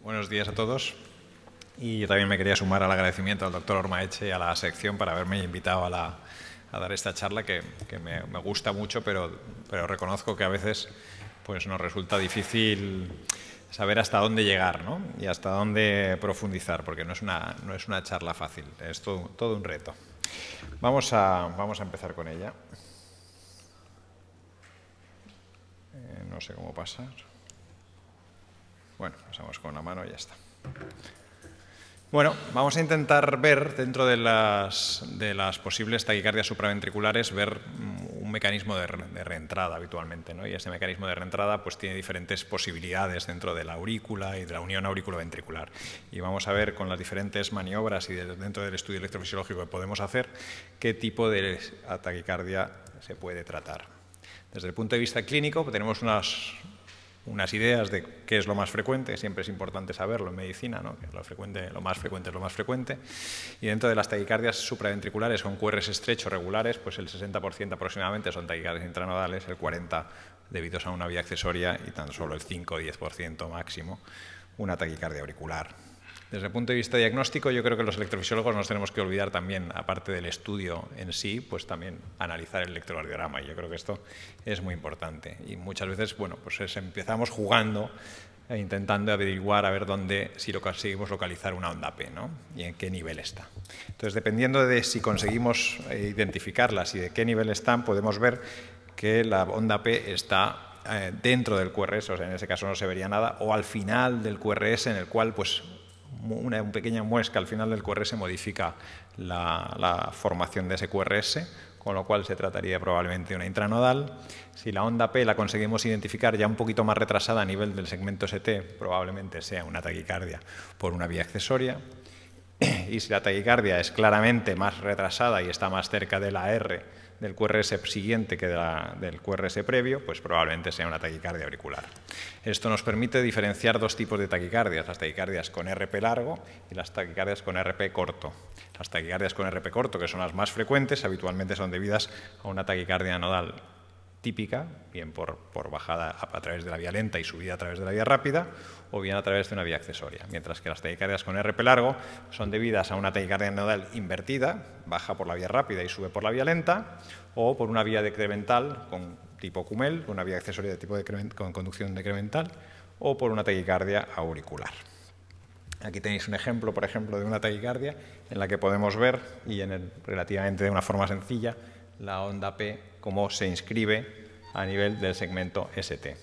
Buenos días a todos. Y yo también me quería sumar al agradecimiento al doctor Ormaeche y a la sección para haberme invitado a dar esta charla que me gusta mucho, pero reconozco que a veces pues, nos resulta difícil saber hasta dónde llegar, ¿no? Y hasta dónde profundizar, porque no es una charla fácil, es todo un reto. Vamos a empezar con ella. No sé cómo pasar. Bueno, pasamos con la mano y ya está. Bueno, vamos a intentar ver dentro de las posibles taquicardias supraventriculares, ver un mecanismo de reentrada habitualmente, ¿no? Y ese mecanismo de reentrada pues, tiene diferentes posibilidades dentro de la aurícula y de la unión aurículo-ventricular. Y vamos a ver con las diferentes maniobras y dentro del estudio electrofisiológico que podemos hacer, qué tipo de taquicardia se puede tratar. Desde el punto de vista clínico tenemos unas ideas de qué es lo más frecuente, siempre es importante saberlo en medicina, ¿no? Que lo más frecuente es lo más frecuente. Y dentro de las taquicardias supraventriculares con QRS estrechos regulares, pues el 60% aproximadamente son taquicardias intranodales, el 40% debidos a una vía accesoria y tan solo el 5 o 10% máximo una taquicardia auricular. Desde el punto de vista diagnóstico, yo creo que los electrofisiólogos nos tenemos que olvidar también, aparte del estudio en sí, pues también analizar el electrocardiograma. Y yo creo que esto es muy importante. Y muchas veces, bueno, pues empezamos jugando e intentando averiguar a ver si lo conseguimos localizar una onda P, ¿no? Y en qué nivel está. Entonces, dependiendo de si conseguimos identificarlas y de qué nivel están, podemos ver que la onda P está dentro del QRS, o sea, en ese caso no se vería nada, o al final del QRS, en el cual, pues, una pequeña muesca al final del QRS modifica la formación de ese QRS, con lo cual se trataría probablemente de una intranodal. Si la onda P la conseguimos identificar ya un poquito más retrasada a nivel del segmento ST, probablemente sea una taquicardia por una vía accesoria. Y si la taquicardia es claramente más retrasada y está más cerca de la R del QRS siguiente que del QRS previo, pues probablemente sea una taquicardia auricular. Esto nos permite diferenciar dos tipos de taquicardias, las taquicardias con RP largo y las taquicardias con RP corto. Las taquicardias con RP corto, que son las más frecuentes, habitualmente son debidas a una taquicardia nodal típica, bien por bajada a través de la vía lenta y subida a través de la vía rápida, o bien a través de una vía accesoria, mientras que las taquicardias con RP largo son debidas a una taquicardia nodal invertida, baja por la vía rápida y sube por la vía lenta, o por una vía decremental con tipo Cumel, una vía accesoria de tipo con conducción decremental, o por una taquicardia auricular. Aquí tenéis un ejemplo, por ejemplo, de una taquicardia en la que podemos ver, y relativamente de una forma sencilla, la onda P cómo se inscribe a nivel del segmento ST.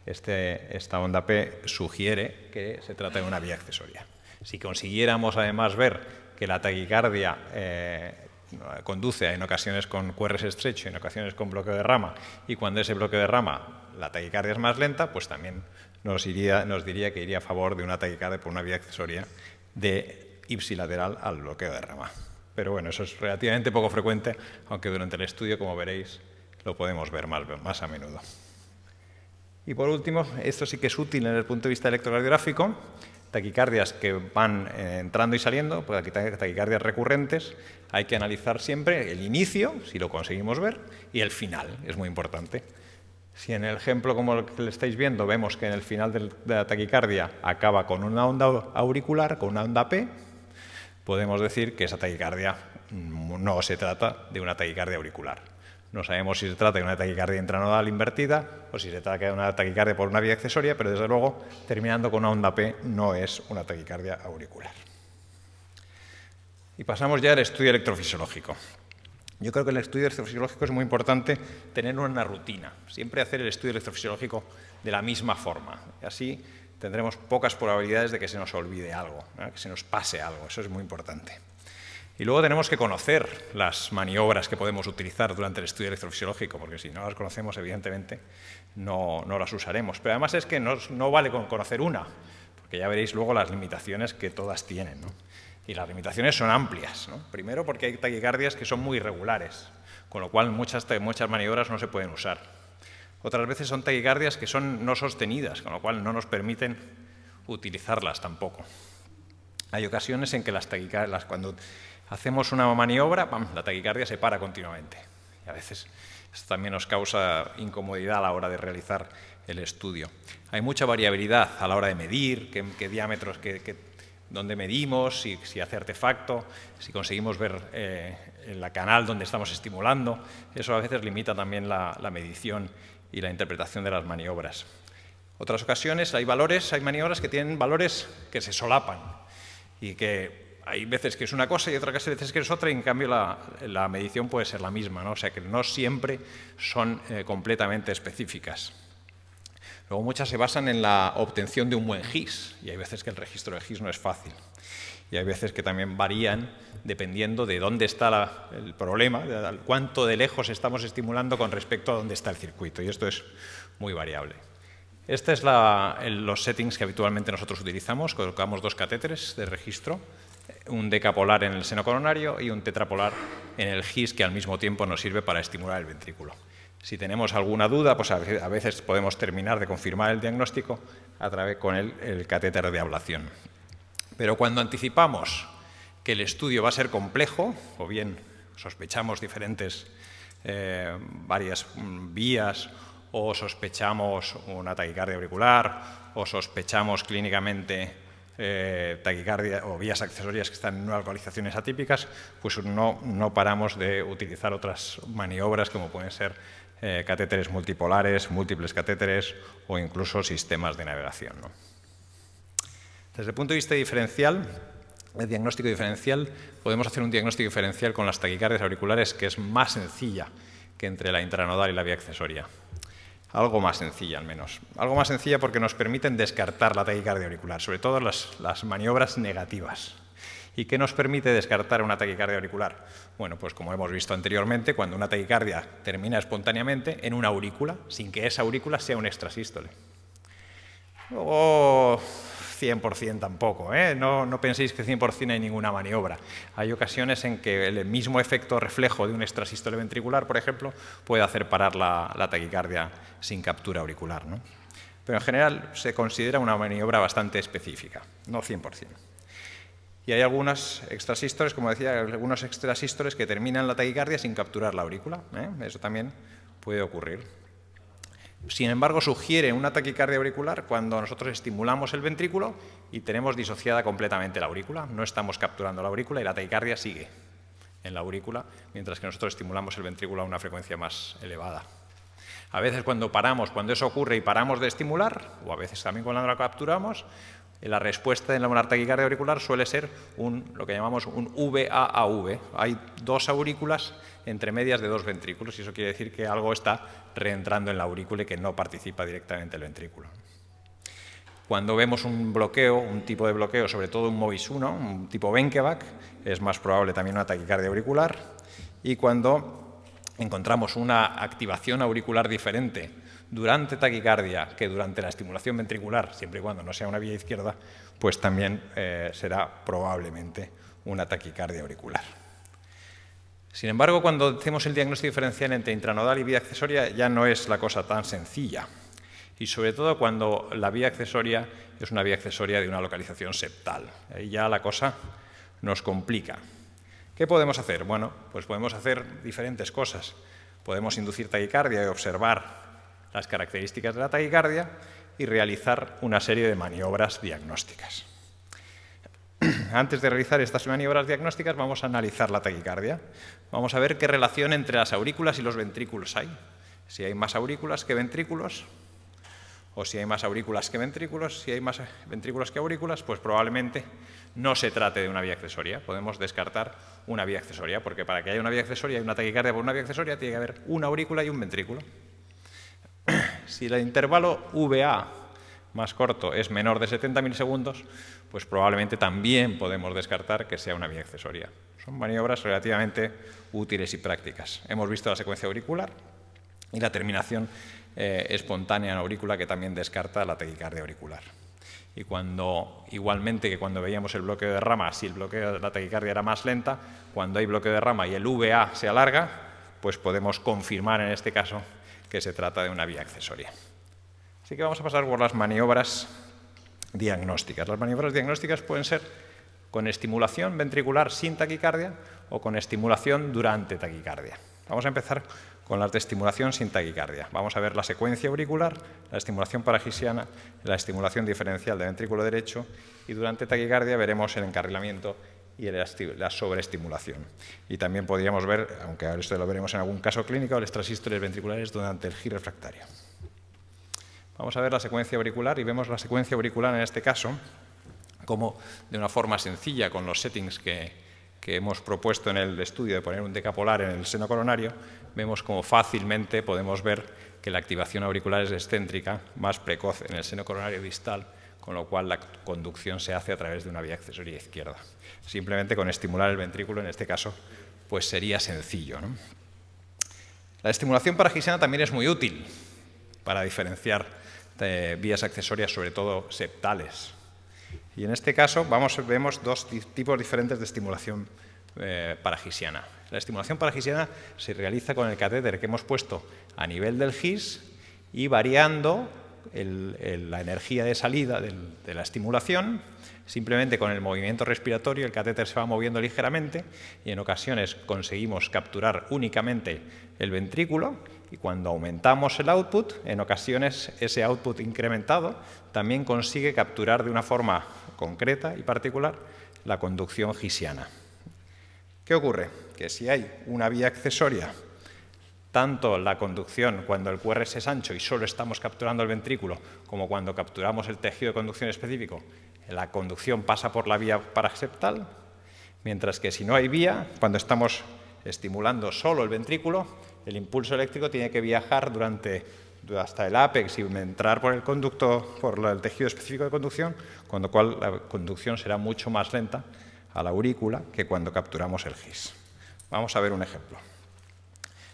Esta onda P sugiere que se trata de una vía accesoria. Si consiguiéramos además ver que la taquicardia conduce en ocasiones con QRS estrecho, en ocasiones con bloqueo de rama, y cuando ese bloqueo de rama la taquicardia es más lenta, pues también nos diría que iría a favor de una taquicardia por una vía accesoria de ipsilateral al bloqueo de rama. Pero bueno, eso es relativamente poco frecuente, aunque durante el estudio, como veréis, lo podemos ver más a menudo. Y por último, esto sí que es útil desde el punto de vista electrocardiográfico, taquicardias que van entrando y saliendo, pues taquicardias recurrentes, hay que analizar siempre el inicio, si lo conseguimos ver, y el final, es muy importante. Si en el ejemplo como el que le estáis viendo vemos que en el final de la taquicardia acaba con una onda auricular, con una onda P, podemos decir que esa taquicardia no se trata de una taquicardia auricular. No sabemos si se trata de una taquicardia intranodal invertida o si se trata de una taquicardia por una vía accesoria, pero desde luego, terminando con una onda P, no es una taquicardia auricular. Y pasamos ya al estudio electrofisiológico. Yo creo que el estudio electrofisiológico es muy importante tener una rutina, siempre hacer el estudio electrofisiológico de la misma forma. Y así tendremos pocas probabilidades de que se nos olvide algo, ¿no? Que se nos pase algo, eso es muy importante. Y luego tenemos que conocer las maniobras que podemos utilizar durante el estudio electrofisiológico, porque si no las conocemos, evidentemente, no las usaremos. Pero además es que no vale con conocer una, porque ya veréis luego las limitaciones que todas tienen, ¿no? Y las limitaciones son amplias, ¿no? Primero porque hay taquicardias que son muy irregulares, con lo cual muchas maniobras no se pueden usar. Otras veces son taquicardias que son no sostenidas, con lo cual no nos permiten utilizarlas tampoco. Hay ocasiones en que cuando hacemos una maniobra, la taquicardia se para continuamente. Y a veces esto también nos causa incomodidad a la hora de realizar el estudio. Hay mucha variabilidad a la hora de medir, qué diámetros, dónde medimos, si hace artefacto, si conseguimos ver el canal donde estamos estimulando. Eso a veces limita también la medición y la interpretación de las maniobras. Otras ocasiones hay maniobras que tienen valores que se solapan y que hay veces que es una cosa y otras veces que es otra, y en cambio la medición puede ser la misma, ¿no? O sea que no siempre son completamente específicas. Luego muchas se basan en la obtención de un buen GIS, y hay veces que el registro de GIS no es fácil. Y hay veces que también varían dependiendo de dónde está el problema, de cuánto de lejos estamos estimulando con respecto a dónde está el circuito, y esto es muy variable. Este es los settings que habitualmente nosotros utilizamos. Colocamos 2 catéteres de registro, un decapolar en el seno coronario y un tetrapolar en el GIS, que al mismo tiempo nos sirve para estimular el ventrículo. Si tenemos alguna duda, pues a veces podemos terminar de confirmar el diagnóstico con el catéter de ablación. Pero cuando anticipamos que el estudio va a ser complejo, o bien sospechamos varias vías, o sospechamos una taquicardia auricular, o sospechamos clínicamente taquicardia o vías accesorias que están en unas localizaciones atípicas, pues no paramos de utilizar otras maniobras como pueden ser catéteres multipolares, múltiples catéteres o incluso sistemas de navegación, ¿no? Desde el punto de vista diferencial, el diagnóstico diferencial, podemos hacer un diagnóstico diferencial con las taquicardias auriculares que es más sencilla que entre la intranodal y la vía accesoria. Algo más sencilla, al menos. Algo más sencilla porque nos permiten descartar la taquicardia auricular, sobre todo las maniobras negativas. ¿Y qué nos permite descartar una taquicardia auricular? Bueno, pues como hemos visto anteriormente, cuando una taquicardia termina espontáneamente en una aurícula, sin que esa aurícula sea un extrasístole. O 100% tampoco, ¿eh? No penséis que 100% hay ninguna maniobra. Hay ocasiones en que el mismo efecto reflejo de un extrasístole ventricular, por ejemplo, puede hacer parar la taquicardia sin captura auricular, ¿no? Pero en general se considera una maniobra bastante específica, no 100%. Y hay algunos extrasístoles, como decía, algunos extrasístoles que terminan la taquicardia sin capturar la aurícula, ¿eh? Eso también puede ocurrir. Sin embargo, sugiere una taquicardia auricular cuando nosotros estimulamos el ventrículo y tenemos disociada completamente la aurícula. No estamos capturando la aurícula y la taquicardia sigue en la aurícula, mientras que nosotros estimulamos el ventrículo a una frecuencia más elevada. A veces cuando eso ocurre y paramos de estimular, o a veces también cuando la capturamos, la respuesta en la taquicardia auricular suele ser lo que llamamos un VA-AV. Hay 2 aurículas entre medias de 2 ventrículos y eso quiere decir que algo está reentrando en la aurícula y que no participa directamente el ventrículo. Cuando vemos un bloqueo, un tipo de bloqueo, sobre todo un MOVIS 1, un tipo Benkeback, es más probable también una taquicardia auricular. Y cuando encontramos una activación auricular diferente durante taquicardia que durante la estimulación ventricular, siempre y cuando no sea una vía izquierda, pues también será probablemente una taquicardia auricular. Sin embargo, cuando hacemos el diagnóstico diferencial entre intranodal y vía accesoria ya no es la cosa tan sencilla. Y sobre todo cuando la vía accesoria es una vía accesoria de una localización septal. Ahí ya la cosa nos complica. ¿Qué podemos hacer? Bueno, pues podemos hacer diferentes cosas. Podemos inducir taquicardia y observar las características de la taquicardia y realizar una serie de maniobras diagnósticas. Antes de realizar estas maniobras diagnósticas vamos a analizar la taquicardia. Vamos a ver qué relación entre las aurículas y los ventrículos hay. Si hay más aurículas que ventrículos, o si hay más aurículas que ventrículos. Si hay más ventrículos que aurículas, pues probablemente no se trate de una vía accesoria. Podemos descartar una vía accesoria, porque para que haya una vía accesoria y una taquicardia por una vía accesoria tiene que haber una aurícula y un ventrículo. Si el intervalo VA más corto es menor de 70 milisegundos, pues probablemente también podemos descartar que sea una vía accesoria. Son maniobras relativamente útiles y prácticas. Hemos visto la secuencia auricular y la terminación espontánea en aurícula, que también descarta la taquicardia auricular. Y igualmente que cuando veíamos el bloqueo de rama, si el bloqueo de la taquicardia era más lenta, cuando hay bloqueo de rama y el VA se alarga, pues podemos confirmar en este caso que se trata de una vía accesoria. Así que vamos a pasar por las maniobras diagnósticas. Las maniobras diagnósticas pueden ser con estimulación ventricular sin taquicardia o con estimulación durante taquicardia. Vamos a empezar con las de estimulación sin taquicardia. Vamos a ver la secuencia auricular, la estimulación paragisiana, la estimulación diferencial del ventrículo derecho y durante taquicardia veremos el encarrilamiento y la sobreestimulación. Y también podríamos ver, aunque ahora esto lo veremos en algún caso clínico, las transístoles ventriculares durante el GIR refractario. Vamos a ver la secuencia auricular y vemos la secuencia auricular en este caso como de una forma sencilla con los settings que hemos propuesto en el estudio de poner un decapolar en el seno coronario, vemos como fácilmente podemos ver que la activación auricular es excéntrica, más precoz en el seno coronario distal, con lo cual la conducción se hace a través de una vía accesoria izquierda. Simplemente con estimular el ventrículo, en este caso, pues sería sencillo, ¿no? La estimulación paragisiana también es muy útil para diferenciar vías accesorias, sobre todo septales. Y en este caso vemos dos tipos diferentes de estimulación paragisiana. La estimulación paragisiana se realiza con el catéter que hemos puesto a nivel del GIS y variando la energía de salida de la estimulación. Simplemente con el movimiento respiratorio el catéter se va moviendo ligeramente y en ocasiones conseguimos capturar únicamente el ventrículo y cuando aumentamos el output, en ocasiones ese output incrementado también consigue capturar de una forma concreta y particular la conducción gisiana. ¿Qué ocurre? Que si hay una vía accesoria, tanto la conducción cuando el QRS es ancho y solo estamos capturando el ventrículo, como cuando capturamos el tejido de conducción específico, la conducción pasa por la vía paraseptal, mientras que si no hay vía, cuando estamos estimulando solo el ventrículo, el impulso eléctrico tiene que viajar hasta el ápex y entrar por el conducto, por el tejido específico de conducción, con lo cual la conducción será mucho más lenta a la aurícula que cuando capturamos el GIS. Vamos a ver un ejemplo.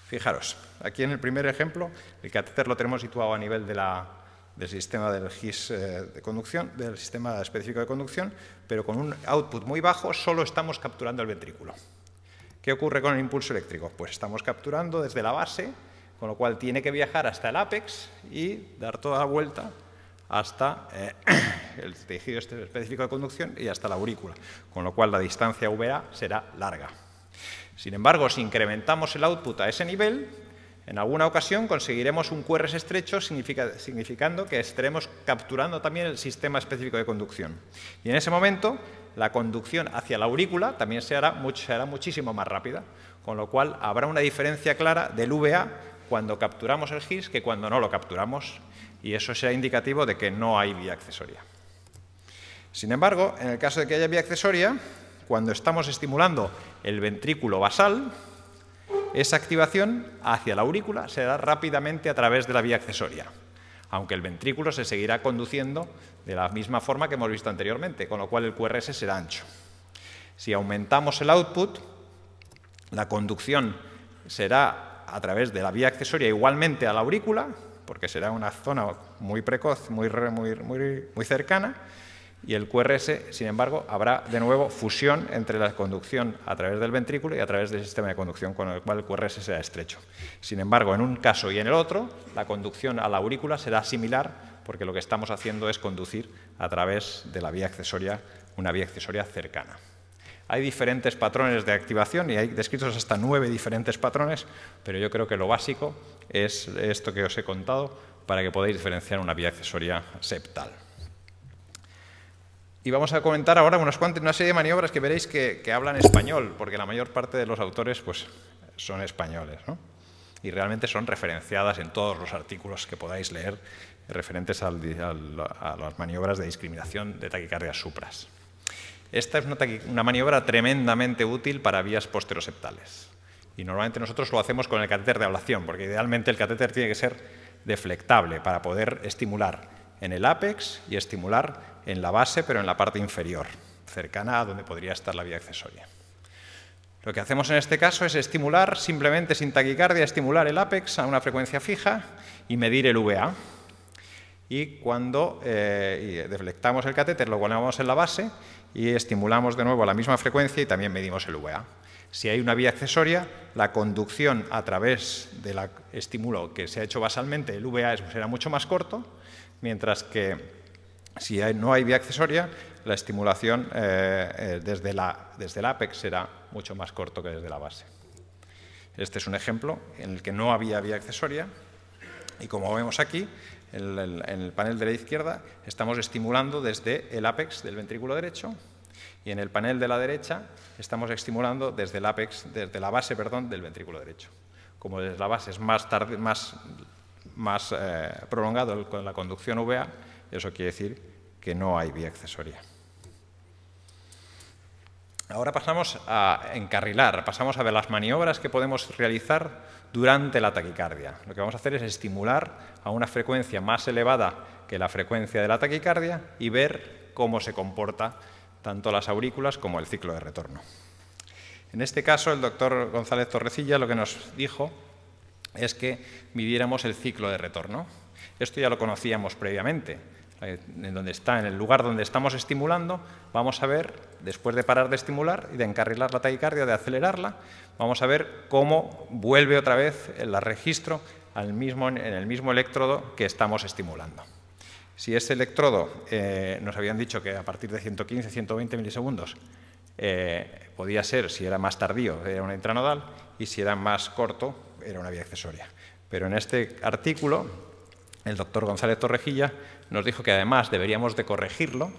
Fijaros, aquí en el primer ejemplo, el catéter lo tenemos situado a nivel del sistema del GIS de conducción, del sistema específico de conducción, pero con un output muy bajo solo estamos capturando el ventrículo. ¿Qué ocurre con el impulso eléctrico? Pues estamos capturando desde la base, con lo cual tiene que viajar hasta el ápex y dar toda la vuelta hasta el tejido específico de conducción y hasta la aurícula, con lo cual la distancia VA será larga. Sin embargo, si incrementamos el output a ese nivel, en alguna ocasión conseguiremos un QRS estrecho, significando que estaremos capturando también el sistema específico de conducción. Y en ese momento, la conducción hacia la aurícula también será muchísimo más rápida, con lo cual habrá una diferencia clara del VA cuando capturamos el GIS que cuando no lo capturamos, y eso será indicativo de que no hay vía accesoria. Sin embargo, en el caso de que haya vía accesoria, cuando estamos estimulando el ventrículo basal, esa activación hacia la aurícula se da rápidamente a través de la vía accesoria, aunque el ventrículo se seguirá conduciendo de la misma forma que hemos visto anteriormente, con lo cual el QRS será ancho. Si aumentamos el output, la conducción será a través de la vía accesoria igualmente a la aurícula, porque será una zona muy precoz, muy cercana, y el QRS, sin embargo, habrá de nuevo fusión entre la conducción a través del ventrículo y a través del sistema de conducción, con el cual el QRS será estrecho. Sin embargo, en un caso y en el otro, la conducción a la aurícula será similar, porque lo que estamos haciendo es conducir a través de la vía accesoria, una vía accesoria cercana. Hay diferentes patrones de activación y hay descritos hasta 9 diferentes patrones, pero yo creo que lo básico es esto que os he contado para que podáis diferenciar una vía accesoria septal. Y vamos a comentar ahora una serie de maniobras que veréis que hablan español, porque la mayor parte de los autores pues, son españoles, ¿no? Y realmente son referenciadas en todos los artículos que podáis leer referentes a las maniobras de discriminación de taquicardias supras. Esta es una maniobra tremendamente útil para vías posteroseptales. Y normalmente nosotros lo hacemos con el catéter de ablación, porque idealmente el catéter tiene que ser deflectable para poder estimular en el ápex y estimular en la base, pero en la parte inferior, cercana a donde podría estar la vía accesoria. Lo que hacemos en este caso es estimular, simplemente sin taquicardia, estimular el ápex a una frecuencia fija y medir el VA. Y cuando deflectamos el catéter, lo ponemos en la base y estimulamos de nuevo a la misma frecuencia y también medimos el VA. Si hay una vía accesoria, la conducción a través del estímulo que se ha hecho basalmente, el VA será mucho más corto, mientras que si no hay vía accesoria, la estimulación desde el ápex será mucho más corto que desde la base. Este es un ejemplo en el que no había vía accesoria y, como vemos aquí, en el panel de la izquierda estamos estimulando desde el ápex del ventrículo derecho y en el panel de la derecha estamos estimulando desde el ápex, desde la base, perdón, del ventrículo derecho. Como desde la base es más prolongado con la conducción VA, eso quiere decir que no hay vía accesoria. Ahora pasamos a encarrilar, pasamos a ver las maniobras que podemos realizar durante la taquicardia. Lo que vamos a hacer es estimular a una frecuencia más elevada que la frecuencia de la taquicardia y ver cómo se comporta tanto las aurículas como el ciclo de retorno. En este caso, el doctor González Torrecilla lo que nos dijo es que midiéramos el ciclo de retorno. Esto ya lo conocíamos previamente. En el lugar donde estamos estimulando, vamos a ver, después de parar de estimular y de encarrilar la taquicardia, de acelerarla, vamos a ver cómo vuelve otra vez el registro en el mismo electrodo que estamos estimulando. Si ese electrodo, nos habían dicho que a partir de 115, 120 milisegundos, podía ser, si era más tardío, era una intranodal, y si era más corto, era una vía accesoria. Pero en este artículo, el doctor González Torrecilla nos dijo que además deberíamos de corregirlo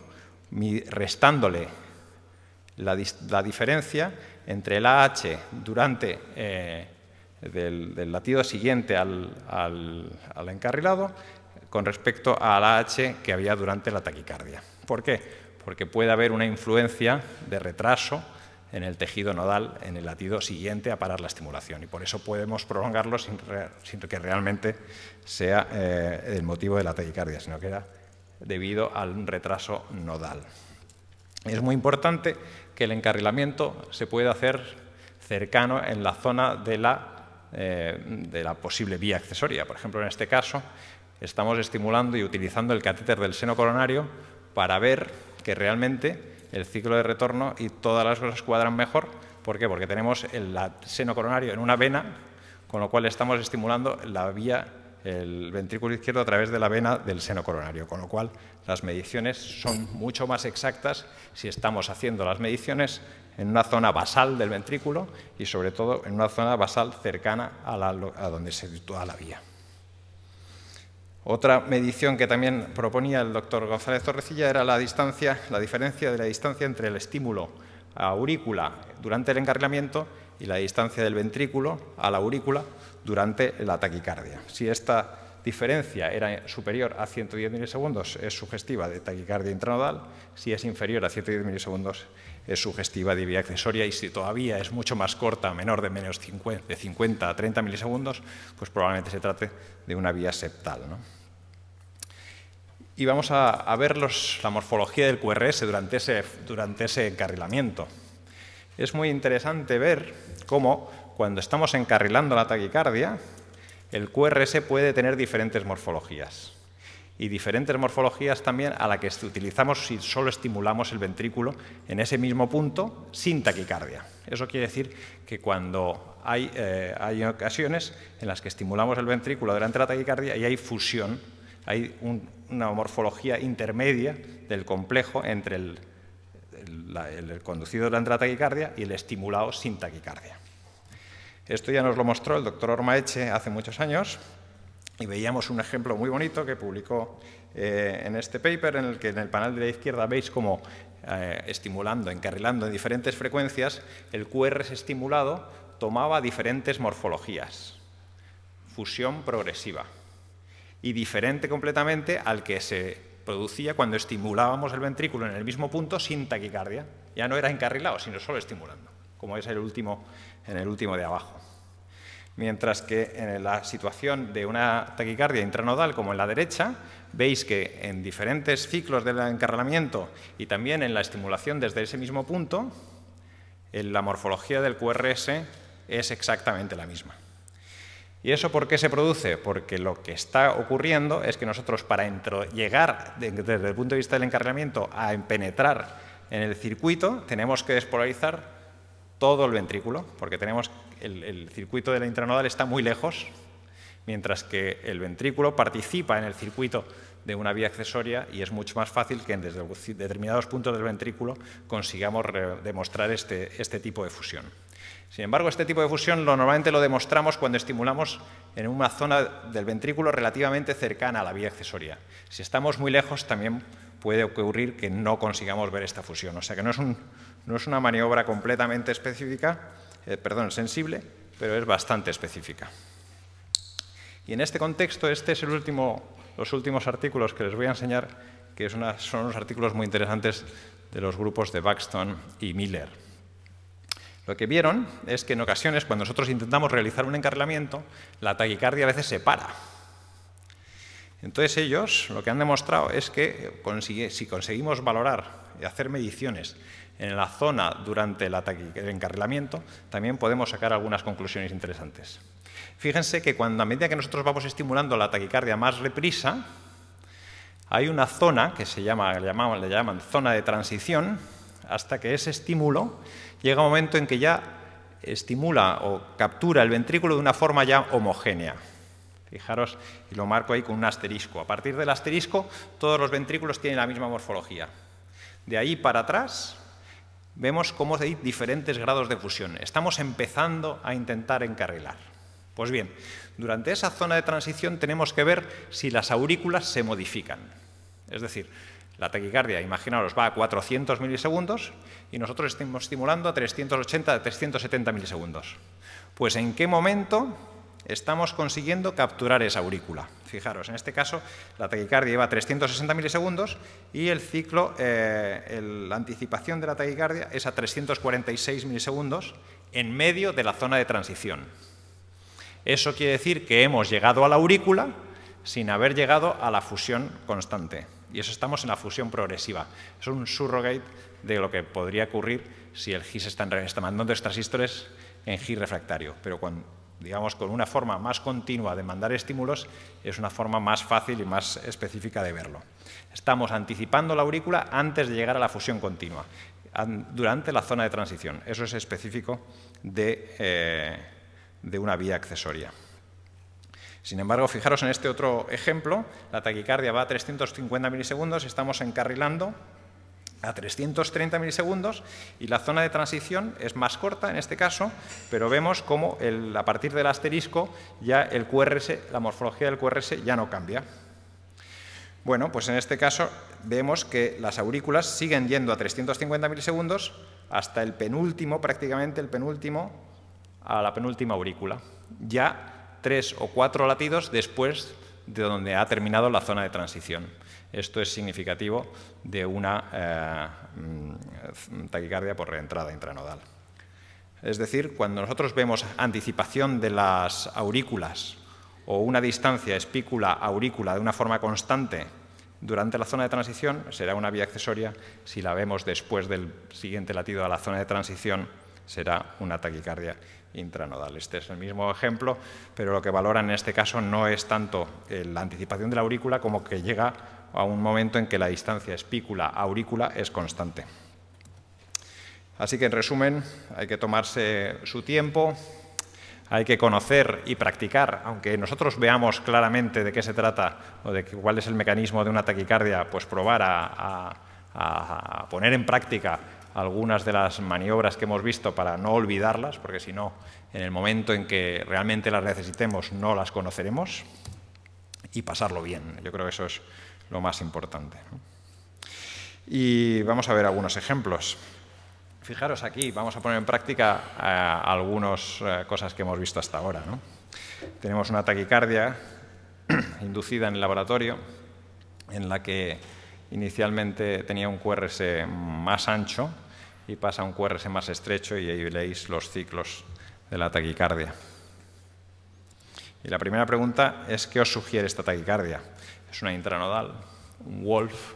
restándole la diferencia entre el AH durante del latido siguiente al encarrilado con respecto al AH que había durante la taquicardia. ¿Por qué? Porque puede haber una influencia de retraso en el tejido nodal en el latido siguiente a parar la estimulación y por eso podemos prolongarlo sin que realmente sea el motivo de la taquicardia, sino que era debido a un retraso nodal. Es muy importante que el encarrilamiento se pueda hacer cercano en la zona de la posible vía accesoria. Por ejemplo, en este caso, estamos estimulando y utilizando el catéter del seno coronario para ver que realmente el ciclo de retorno y todas las cosas cuadran mejor. ¿Por qué? Porque tenemos el seno coronario en una vena, con lo cual estamos estimulando el ventrículo izquierdo a través de la vena del seno coronario, con lo cual las mediciones son mucho más exactas si estamos haciendo las mediciones en una zona basal del ventrículo y sobre todo en una zona basal cercana a donde se sitúa la vía. Otra medición que también proponía el doctor González Torrecilla era la diferencia de la distancia entre el estímulo a aurícula durante el encarrilamiento y la distancia del ventrículo a la aurícula durante la taquicardia. Si esta diferencia era superior a 110 milisegundos, es sugestiva de taquicardia intranodal. Si es inferior a 110 milisegundos, es sugestiva de vía accesoria. Y si todavía es mucho más corta, menor de 50 a 30 milisegundos, pues probablemente se trate de una vía septal, ¿no? Y vamos a ver la morfología del QRS durante ese encarrilamiento. Es muy interesante ver cómo, cuando estamos encarrilando la taquicardia, el QRS puede tener diferentes morfologías. Y diferentes morfologías también a la que utilizamos si solo estimulamos el ventrículo en ese mismo punto sin taquicardia. Eso quiere decir que cuando hay ocasiones en las que estimulamos el ventrículo durante la taquicardia y hay fusión, hay una morfología intermedia del complejo entre el conducido durante la taquicardia y el estimulado sin taquicardia. Esto ya nos lo mostró el doctor Ormaeche hace muchos años y veíamos un ejemplo muy bonito que publicó en este paper, en el que en el panel de la izquierda veis cómo estimulando, encarrilando en diferentes frecuencias, el QRS estimulado tomaba diferentes morfologías. Fusión progresiva y diferente completamente al que se producía cuando estimulábamos el ventrículo en el mismo punto sin taquicardia. Ya no era encarrilado, sino solo estimulando, como es en el último de abajo. Mientras que en la situación de una taquicardia intranodal, como en la derecha, veis que en diferentes ciclos del encarrilamiento y también en la estimulación desde ese mismo punto, la morfología del QRS es exactamente la misma. ¿Y eso por qué se produce? Porque lo que está ocurriendo es que nosotros, para llegar desde el punto de vista del encarrilamiento a penetrar en el circuito, tenemos que despolarizar todo el ventrículo, porque el circuito de la intranodal está muy lejos, mientras que el ventrículo participa en el circuito de una vía accesoria y es mucho más fácil que desde determinados puntos del ventrículo consigamos demostrar este tipo de fusión. Sin embargo, este tipo de fusión normalmente lo demostramos cuando estimulamos en una zona del ventrículo relativamente cercana a la vía accesoria. Si estamos muy lejos, también puede ocurrir que no consigamos ver esta fusión. O sea que no es una maniobra completamente específica, sensible, pero es bastante específica. Y en este contexto, este es los últimos artículos que les voy a enseñar, que son unos artículos muy interesantes de los grupos de Buxton y Miller. Lo que vieron es que en ocasiones, cuando nosotros intentamos realizar un encarrilamiento, la taquicardia a veces se para. Entonces ellos lo que han demostrado es que si conseguimos valorar y hacer mediciones en la zona durante el encarrilamiento, también podemos sacar algunas conclusiones interesantes. Fíjense que a medida que nosotros vamos estimulando la taquicardia más reprisa, hay una zona que le llaman zona de transición, hasta que ese estímulo llega a un momento en que ya estimula o captura el ventrículo de una forma ya homogénea. Fijaros, y lo marco ahí con un asterisco. A partir del asterisco, todos los ventrículos tienen la misma morfología. De ahí para atrás, vemos cómo hay diferentes grados de fusión. Estamos empezando a intentar encarrilar. Pues bien, durante esa zona de transición tenemos que ver si las aurículas se modifican. Es decir, la taquicardia, imaginaros, va a 400 milisegundos y nosotros estamos estimulando a 380, a 370 milisegundos. Pues ¿en qué momento estamos consiguiendo capturar esa aurícula? Fijaros, en este caso la taquicardia lleva 360 milisegundos y el ciclo, la anticipación de la taquicardia es a 346 milisegundos en medio de la zona de transición. Eso quiere decir que hemos llegado a la aurícula sin haber llegado a la fusión constante. Y eso estamos en la fusión progresiva. Es un surrogate de lo que podría ocurrir si el GIS está mandando extrasístoles en GIS refractario. Pero digamos, con una forma más continua de mandar estímulos, es una forma más fácil y más específica de verlo. Estamos anticipando la aurícula antes de llegar a la fusión continua, durante la zona de transición. Eso es específico de una vía accesoria. Sin embargo, fijaros en este otro ejemplo, la taquicardia va a 350 milisegundos, estamos encarrilando a 330 milisegundos y la zona de transición es más corta en este caso, pero vemos cómo a partir del asterisco ya el QRS, la morfología del QRS ya no cambia. Bueno, pues en este caso vemos que las aurículas siguen yendo a 350 milisegundos hasta el penúltimo, prácticamente el penúltimo, a la penúltima aurícula. Ya 3 o 4 latidos después de donde ha terminado la zona de transición. Esto es significativo de una taquicardia por reentrada intranodal. Es decir, cuando nosotros vemos anticipación de las aurículas o una distancia espícula-aurícula de una forma constante durante la zona de transición, será una vía accesoria. Si la vemos después del siguiente latido a la zona de transición, será una taquicardia intranodal. Este es el mismo ejemplo, pero lo que valoran en este caso no es tanto la anticipación de la aurícula como que llega a un momento en que la distancia espícula-aurícula es constante. Así que, en resumen, hay que tomarse su tiempo, hay que conocer y practicar, aunque nosotros veamos claramente de qué se trata o de cuál es el mecanismo de una taquicardia, pues probar a poner en práctica algunas de las maniobras que hemos visto para no olvidarlas, porque si no, en el momento en que realmente las necesitemos no las conoceremos, y pasarlo bien. Yo creo que eso es lo más importante. Y vamos a ver algunos ejemplos. Fijaros aquí, vamos a poner en práctica algunas cosas que hemos visto hasta ahora, ¿no? Tenemos una taquicardia inducida en el laboratorio en la que inicialmente tenía un QRS más ancho y pasa a un QRS más estrecho y ahí veis los ciclos de la taquicardia. Y la primera pregunta es, ¿qué os sugiere esta taquicardia? ¿Es una intranodal, un Wolf,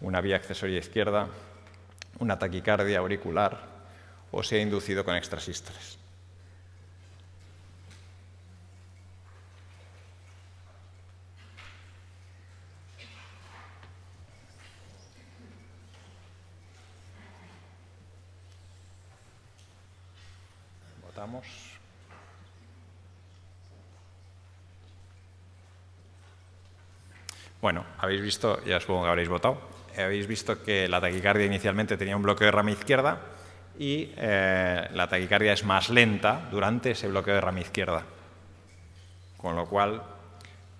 una vía accesoria izquierda, una taquicardia auricular o se ha inducido con extrasístoles? Votamos. Bueno, habéis visto, ya supongo que habréis votado, habéis visto que la taquicardia inicialmente tenía un bloqueo de rama izquierda y la taquicardia es más lenta durante ese bloqueo de rama izquierda. Con lo cual,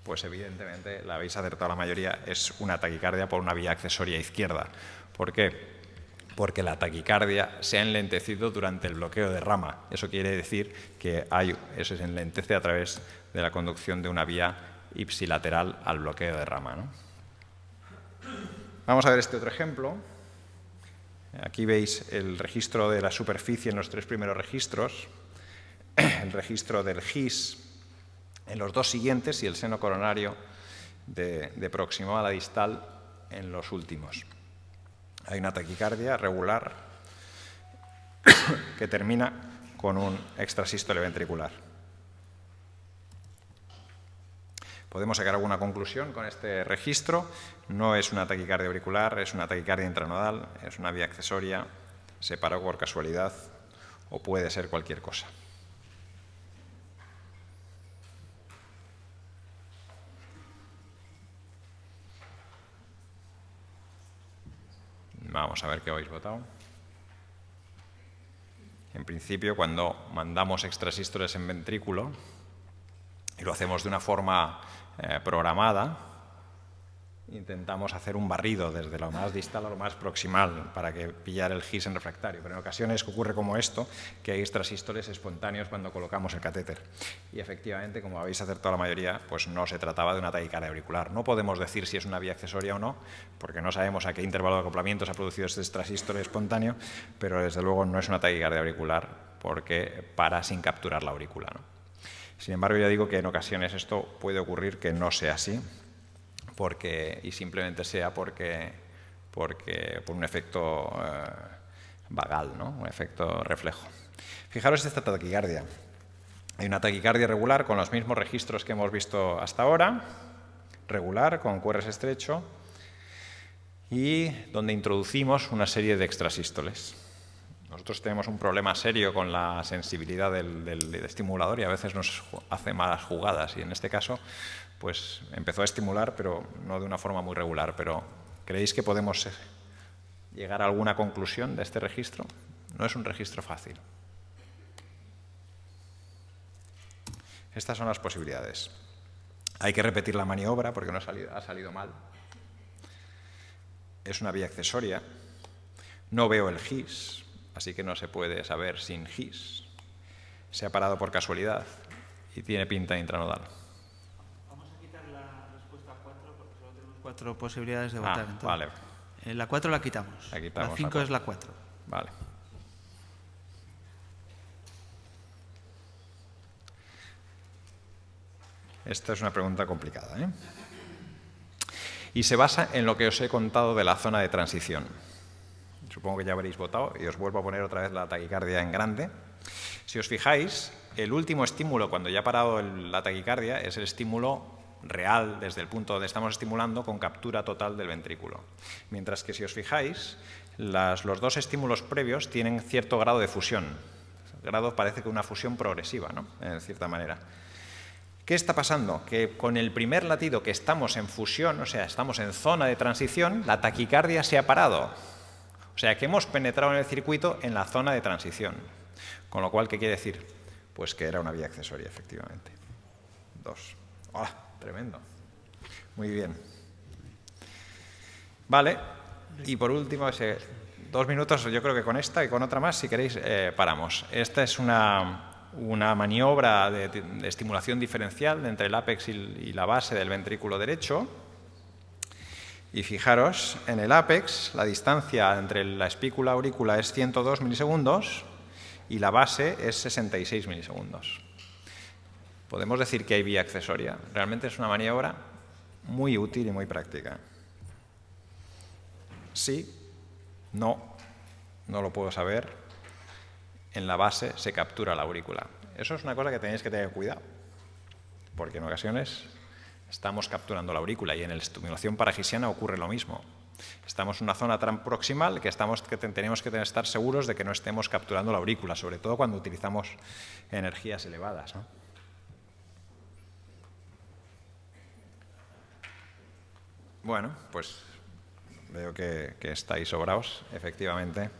pues evidentemente la habéis acertado la mayoría, es una taquicardia por una vía accesoria izquierda. ¿Por qué? Porque la taquicardia se ha enlentecido durante el bloqueo de rama. Eso quiere decir que eso se enlentece a través de la conducción de una vía ipsilateral al bloqueo de rama, ¿no? Vamos a ver este otro ejemplo. Aquí veis el registro de la superficie en los 3 primeros registros, el registro del GIS en los 2 siguientes y el seno coronario de proximal a distal en los últimos. Hay una taquicardia regular que termina con un extrasístole ventricular. Podemos sacar alguna conclusión con este registro. No es una taquicardia auricular, es una taquicardia intranodal, es una vía accesoria, se paró por casualidad o puede ser cualquier cosa. Vamos a ver qué habéis votado. En principio, cuando mandamos extrasístoles en ventrículo, y lo hacemos de una forma programada, intentamos hacer un barrido desde lo más distal a lo más proximal para que pillar el GIS en refractario. Pero en ocasiones ocurre como esto, que hay extrasístoles espontáneos cuando colocamos el catéter. Y efectivamente, como habéis acertado la mayoría, pues no se trataba de una taquicardia auricular. No podemos decir si es una vía accesoria o no, porque no sabemos a qué intervalo de acoplamiento se ha producido este extrasístole espontáneo, pero desde luego no es una taquicardia auricular porque para sin capturar la aurícula, ¿no? Sin embargo, ya digo que en ocasiones esto puede ocurrir que no sea así, y simplemente sea por un efecto vagal, ¿no? Un efecto reflejo. Fijaros esta taquicardia. Hay una taquicardia regular con los mismos registros que hemos visto hasta ahora, regular, con QRS estrecho, y donde introducimos una serie de extrasístoles. Nosotros tenemos un problema serio con la sensibilidad del estimulador y a veces nos hace malas jugadas. Y en este caso, pues empezó a estimular, pero no de una forma muy regular. Pero ¿creéis que podemos llegar a alguna conclusión de este registro? No es un registro fácil. Estas son las posibilidades. Hay que repetir la maniobra porque no ha salido mal. Es una vía accesoria. No veo el GIS. Así que no se puede saber sin GIS. Se ha parado por casualidad y tiene pinta de intranodal. Vamos a quitar la respuesta 4 porque solo tenemos 4 posibilidades de votar. Entonces, vale. La 4 la quitamos. La 5 es la 4. Vale. Esta es una pregunta complicada, ¿eh? Y se basa en lo que os he contado de la zona de transición. Supongo que ya habréis votado y os vuelvo a poner otra vez la taquicardia en grande. Si os fijáis, el último estímulo cuando ya ha parado la taquicardia es el estímulo real desde el punto donde estamos estimulando con captura total del ventrículo. Mientras que si os fijáis, los 2 estímulos previos tienen cierto grado de fusión. El grado parece que una fusión progresiva, ¿no? En cierta manera. ¿Qué está pasando? Que con el primer latido que estamos en fusión, o sea, estamos en zona de transición, la taquicardia se ha parado. O sea, que hemos penetrado en el circuito en la zona de transición. Con lo cual, ¿qué quiere decir? Pues que era una vía accesoria, efectivamente. 2. ¡Hola! Tremendo. Muy bien. Vale. Y por último, 2 minutos, yo creo que con esta y con otra más, si queréis, paramos. Esta es una maniobra de estimulación diferencial entre el ápex y la base del ventrículo derecho. Y fijaros, en el ápex la distancia entre la espícula aurícula es 102 milisegundos y la base es 66 milisegundos. Podemos decir que hay vía accesoria. Realmente es una maniobra muy útil y muy práctica. Sí, no lo puedo saber. En la base se captura la aurícula. Eso es una cosa que tenéis que tener cuidado, porque en ocasiones estamos capturando la aurícula y en la estimulación paragisiana ocurre lo mismo. Estamos en una zona tan proximal que tenemos que estar seguros de que no estemos capturando la aurícula, sobre todo cuando utilizamos energías elevadas, ¿no? Bueno, pues veo que estáis sobraos, efectivamente.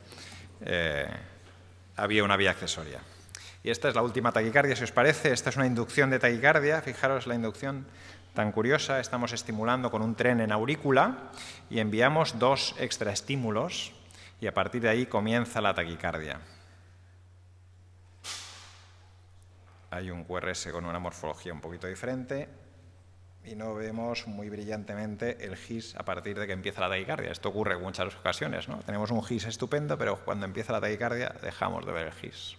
Había una vía accesoria. Y esta es la última taquicardia, si os parece. Esta es una inducción de taquicardia. Fijaros la inducción tan curiosa. Estamos estimulando con un tren en aurícula y enviamos 2 extraestímulos y a partir de ahí comienza la taquicardia. Hay un QRS con una morfología un poquito diferente y no vemos muy brillantemente el GIS a partir de que empieza la taquicardia. Esto ocurre en muchas ocasiones, ¿no? Tenemos un GIS estupendo, pero cuando empieza la taquicardia dejamos de ver el GIS.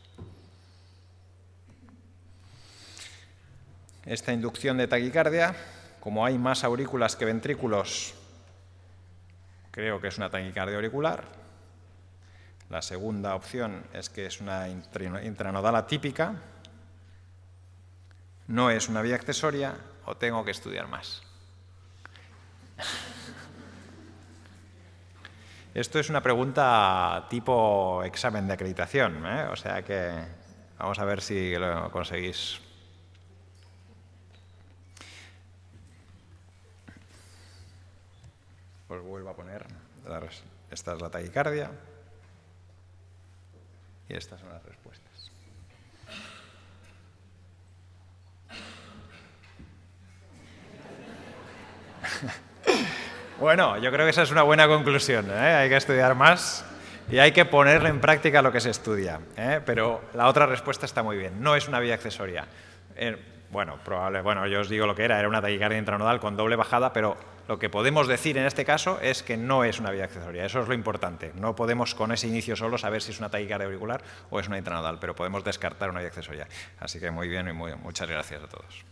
Esta inducción de taquicardia, como hay más aurículas que ventrículos, creo que es una taquicardia auricular. La segunda opción es que es una intranodal atípica. No es una vía accesoria o tengo que estudiar más. Esto es una pregunta tipo examen de acreditación, ¿eh? O sea que vamos a ver si lo conseguís. Os vuelvo a poner, esta es la taquicardia y estas son las respuestas. Bueno, yo creo que esa es una buena conclusión, ¿eh? Hay que estudiar más y hay que ponerle en práctica lo que se estudia, ¿eh? Pero la otra respuesta está muy bien, no es una vía accesoria. Bueno, yo os digo lo que era una taquicardia intranodal con doble bajada, pero lo que podemos decir en este caso es que no es una vía accesoria, eso es lo importante. No podemos con ese inicio solo saber si es una taquicardia auricular o es una intranodal, pero podemos descartar una vía accesoria. Así que muy bien y muchas gracias a todos.